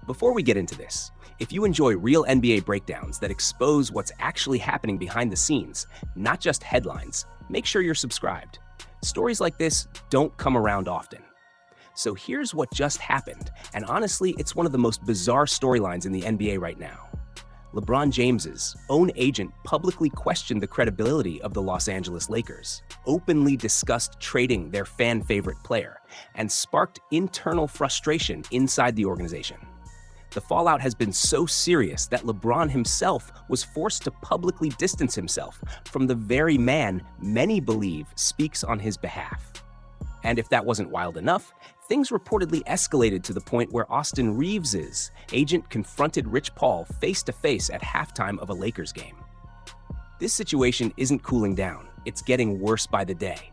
Before we get into this, if you enjoy real NBA breakdowns that expose what's actually happening behind the scenes, not just headlines, make sure you're subscribed. Stories like this don't come around often. So here's what just happened, and honestly, it's one of the most bizarre storylines in the NBA right now. LeBron James's own agent publicly questioned the credibility of the Los Angeles Lakers, openly discussed trading their fan-favorite player, and sparked internal frustration inside the organization. The fallout has been so serious that LeBron himself was forced to publicly distance himself from the very man many believe speaks on his behalf. And if that wasn't wild enough, things reportedly escalated to the point where Austin Reeves' agent confronted Rich Paul face-to-face at halftime of a Lakers game. This situation isn't cooling down, it's getting worse by the day.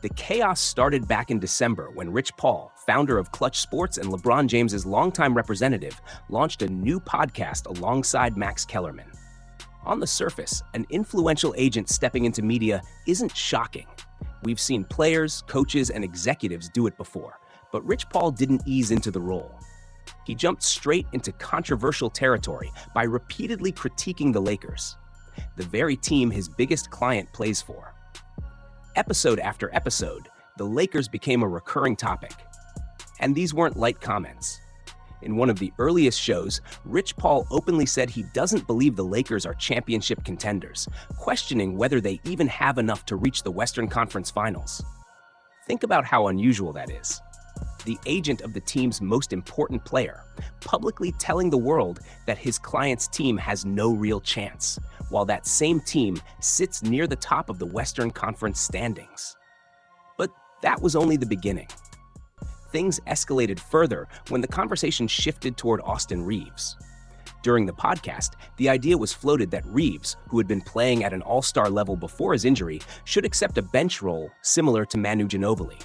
The chaos started back in December when Rich Paul, founder of Clutch Sports and LeBron James' longtime representative, launched a new podcast alongside Max Kellerman. On the surface, an influential agent stepping into media isn't shocking. We've seen players, coaches, and executives do it before, but Rich Paul didn't ease into the role. He jumped straight into controversial territory by repeatedly critiquing the Lakers, the very team his biggest client plays for. Episode after episode, the Lakers became a recurring topic. And these weren't light comments. In one of the earliest shows, Rich Paul openly said he doesn't believe the Lakers are championship contenders, questioning whether they even have enough to reach the Western Conference Finals. Think about how unusual that is. The agent of the team's most important player, publicly telling the world that his client's team has no real chance, while that same team sits near the top of the Western Conference standings. But that was only the beginning. Things escalated further when the conversation shifted toward Austin Reeves. During the podcast, the idea was floated that Reeves, who had been playing at an all-star level before his injury, should accept a bench role similar to Manu Ginobili.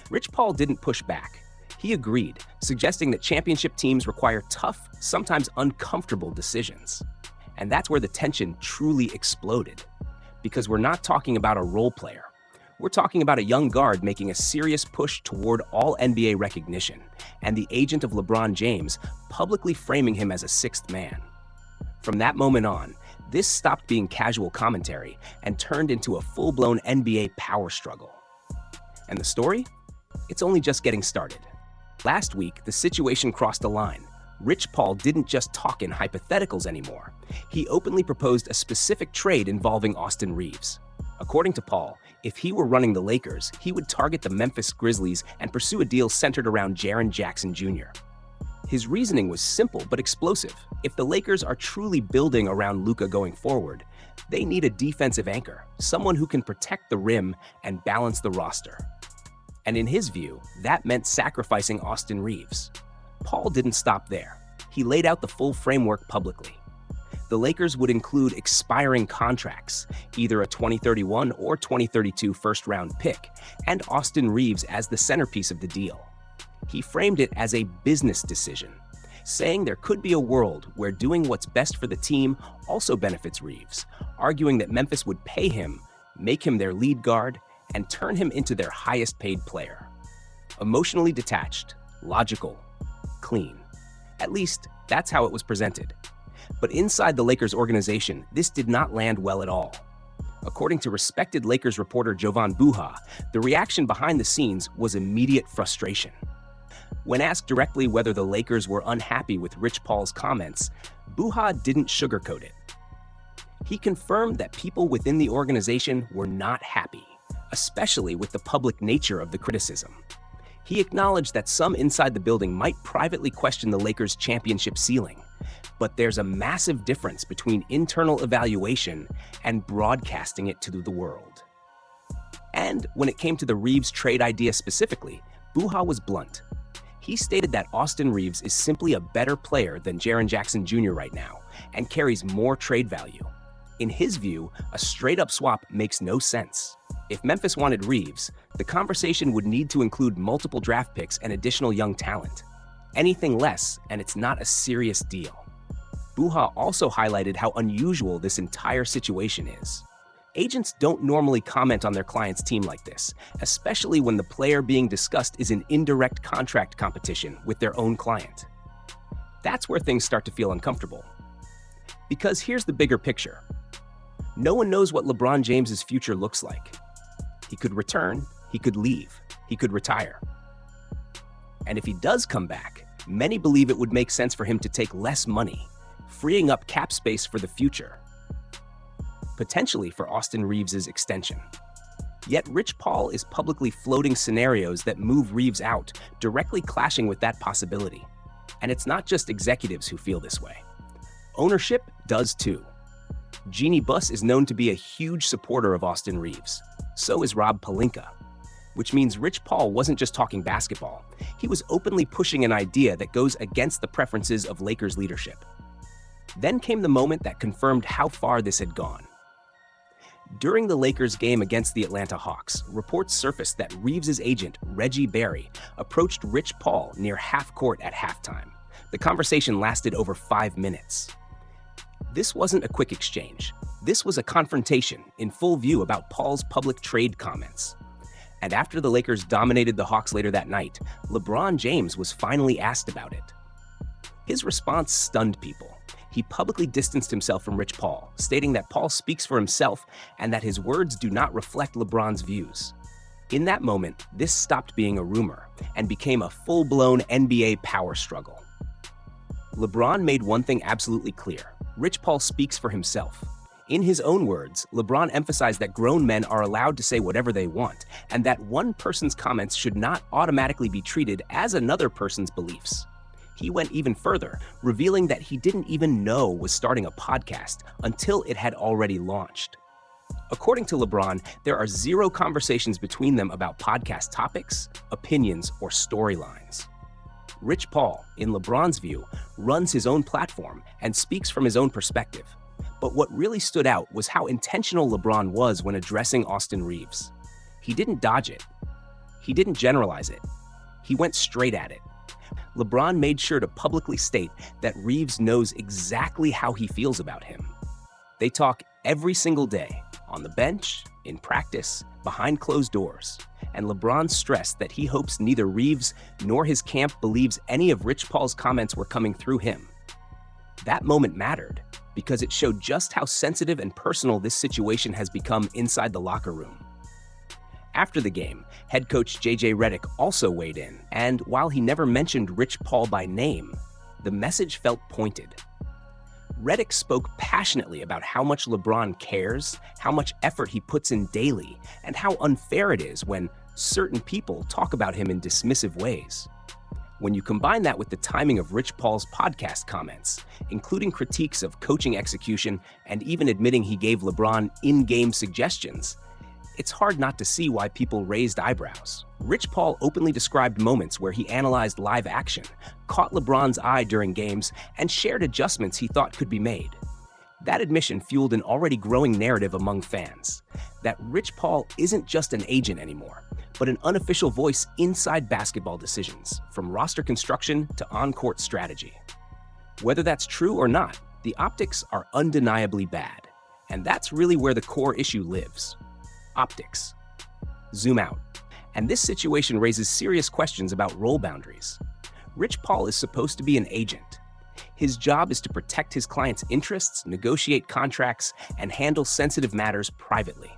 Rich Paul didn't push back. He agreed, suggesting that championship teams require tough, sometimes uncomfortable decisions. And that's where the tension truly exploded. Because we're not talking about a role player. We're talking about a young guard making a serious push toward all NBA recognition, and the agent of LeBron James publicly framing him as a sixth man. From that moment on, this stopped being casual commentary and turned into a full-blown NBA power struggle. And the story? It's only just getting started. Last week, the situation crossed a line. Rich Paul didn't just talk in hypotheticals anymore. He openly proposed a specific trade involving Austin Reeves. According to Paul, if he were running the Lakers, he would target the Memphis Grizzlies and pursue a deal centered around Jaren Jackson Jr. His reasoning was simple but explosive. If the Lakers are truly building around Luka going forward, they need a defensive anchor, someone who can protect the rim and balance the roster. And in his view, that meant sacrificing Austin Reeves. Paul didn't stop there. He laid out the full framework publicly. The Lakers would include expiring contracts, either a 2031 or 2032 first-round pick, and Austin Reeves as the centerpiece of the deal. He framed it as a business decision, saying there could be a world where doing what's best for the team also benefits Reeves, arguing that Memphis would pay him, make him their lead guard, and turn him into their highest-paid player. Emotionally detached, logical, clean. At least, that's how it was presented. But inside the Lakers organization, this did not land well at all. According to respected Lakers reporter Jovan Buha, the reaction behind the scenes was immediate frustration. When asked directly whether the Lakers were unhappy with Rich Paul's comments, Buha didn't sugarcoat it. He confirmed that people within the organization were not happy, especially with the public nature of the criticism. He acknowledged that some inside the building might privately question the Lakers' championship ceiling, but there's a massive difference between internal evaluation and broadcasting it to the world. And when it came to the Reeves trade idea specifically, Buha was blunt. He stated that Austin Reeves is simply a better player than Jaren Jackson Jr. right now and carries more trade value. In his view, a straight-up swap makes no sense. If Memphis wanted Reeves, the conversation would need to include multiple draft picks and additional young talent. Anything less, and it's not a serious deal. Buha also highlighted how unusual this entire situation is. Agents don't normally comment on their client's team like this, especially when the player being discussed is in indirect contract competition with their own client. That's where things start to feel uncomfortable. Because here's the bigger picture. No one knows what LeBron James's future looks like. He could return, he could leave, he could retire. And if he does come back, many believe it would make sense for him to take less money, freeing up cap space for the future, potentially for Austin Reeves' extension. Yet Rich Paul is publicly floating scenarios that move Reeves out, directly clashing with that possibility. And it's not just executives who feel this way. Ownership does too. Jeannie Buss is known to be a huge supporter of Austin Reeves. So is Rob Pelinka. Which means Rich Paul wasn't just talking basketball. He was openly pushing an idea that goes against the preferences of Lakers leadership. Then came the moment that confirmed how far this had gone. During the Lakers game against the Atlanta Hawks, reports surfaced that Reeves' agent, Reggie Berry, approached Rich Paul near half court at halftime. The conversation lasted over 5 minutes. This wasn't a quick exchange. This was a confrontation in full view about Paul's public trade comments. And after the Lakers dominated the Hawks later that night, LeBron James was finally asked about it. His response stunned people. He publicly distanced himself from Rich Paul, stating that Paul speaks for himself and that his words do not reflect LeBron's views. In that moment, this stopped being a rumor and became a full-blown NBA power struggle. LeBron made one thing absolutely clear. Rich Paul speaks for himself. In his own words, LeBron emphasized that grown men are allowed to say whatever they want, and that one person's comments should not automatically be treated as another person's beliefs. He went even further, revealing that he didn't even know was starting a podcast until it had already launched. According to LeBron, there are 0 conversations between them about podcast topics, opinions, or storylines. Rich Paul, in LeBron's view, runs his own platform and speaks from his own perspective. But what really stood out was how intentional LeBron was when addressing Austin Reeves. He didn't dodge it. He didn't generalize it. He went straight at it. LeBron made sure to publicly state that Reeves knows exactly how he feels about him. They talk every single day, on the bench, in practice, behind closed doors. And LeBron stressed that he hopes neither Reeves nor his camp believes any of Rich Paul's comments were coming through him. That moment mattered, because it showed just how sensitive and personal this situation has become inside the locker room. After the game, head coach JJ Redick also weighed in, and while he never mentioned Rich Paul by name, the message felt pointed. Redick spoke passionately about how much LeBron cares, how much effort he puts in daily, and how unfair it is when certain people talk about him in dismissive ways. When you combine that with the timing of Rich Paul's podcast comments, including critiques of coaching execution and even admitting he gave LeBron in-game suggestions, it's hard not to see why people raised eyebrows. Rich Paul openly described moments where he analyzed live action, caught LeBron's eye during games, and shared adjustments he thought could be made. That admission fueled an already growing narrative among fans that Rich Paul isn't just an agent anymore, but an unofficial voice inside basketball decisions, from roster construction to on-court strategy. Whether that's true or not, the optics are undeniably bad, and that's really where the core issue lives. Optics. Zoom out. And this situation raises serious questions about role boundaries. Rich Paul is supposed to be an agent. His job is to protect his clients' interests, negotiate contracts, and handle sensitive matters privately.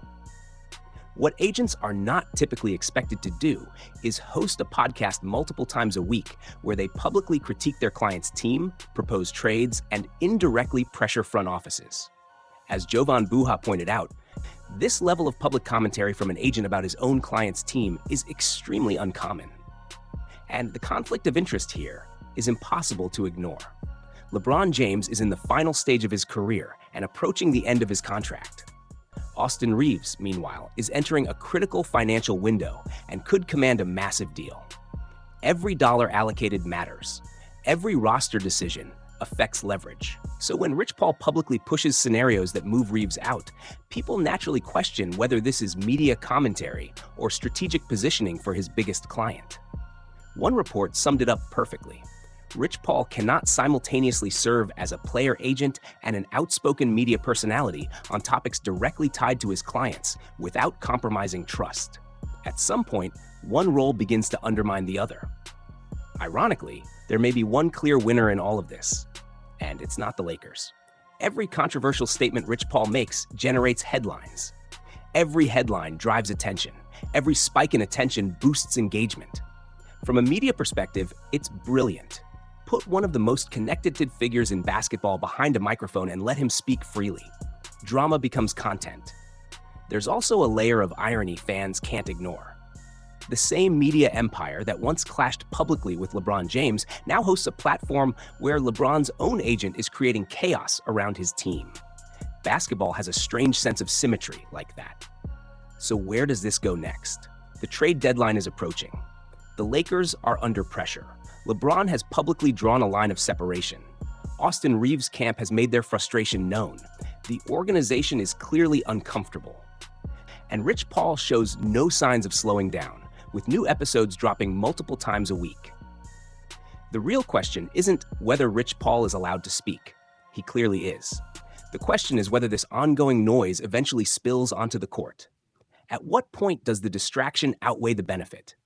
What agents are not typically expected to do is host a podcast multiple times a week where they publicly critique their client's team, propose trades, and indirectly pressure front offices. As Jovan Buha pointed out, this level of public commentary from an agent about his own client's team is extremely uncommon. And the conflict of interest here is impossible to ignore. LeBron James is in the final stage of his career and approaching the end of his contract. Austin Reeves, meanwhile, is entering a critical financial window and could command a massive deal. Every dollar allocated matters. Every roster decision affects leverage. So when Rich Paul publicly pushes scenarios that move Reeves out, people naturally question whether this is media commentary or strategic positioning for his biggest client. One report summed it up perfectly. Rich Paul cannot simultaneously serve as a player agent and an outspoken media personality on topics directly tied to his clients without compromising trust. At some point, one role begins to undermine the other. Ironically, there may be one clear winner in all of this, and it's not the Lakers. Every controversial statement Rich Paul makes generates headlines. Every headline drives attention. Every spike in attention boosts engagement. From a media perspective, it's brilliant. Put one of the most connected figures in basketball behind a microphone and let him speak freely. Drama becomes content. There's also a layer of irony fans can't ignore. The same media empire that once clashed publicly with LeBron James now hosts a platform where LeBron's own agent is creating chaos around his team. Basketball has a strange sense of symmetry like that. So where does this go next? The trade deadline is approaching. The Lakers are under pressure. LeBron has publicly drawn a line of separation. Austin Reeves' camp has made their frustration known. The organization is clearly uncomfortable. And Rich Paul shows no signs of slowing down, with new episodes dropping multiple times a week. The real question isn't whether Rich Paul is allowed to speak. He clearly is. The question is whether this ongoing noise eventually spills onto the court. At what point does the distraction outweigh the benefit?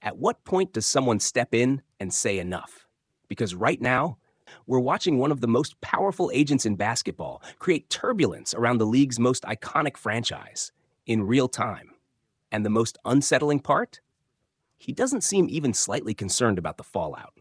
At what point does someone step in and say enough? Because right now, we're watching one of the most powerful agents in basketball create turbulence around the league's most iconic franchise in real time. And the most unsettling part? He doesn't seem even slightly concerned about the fallout.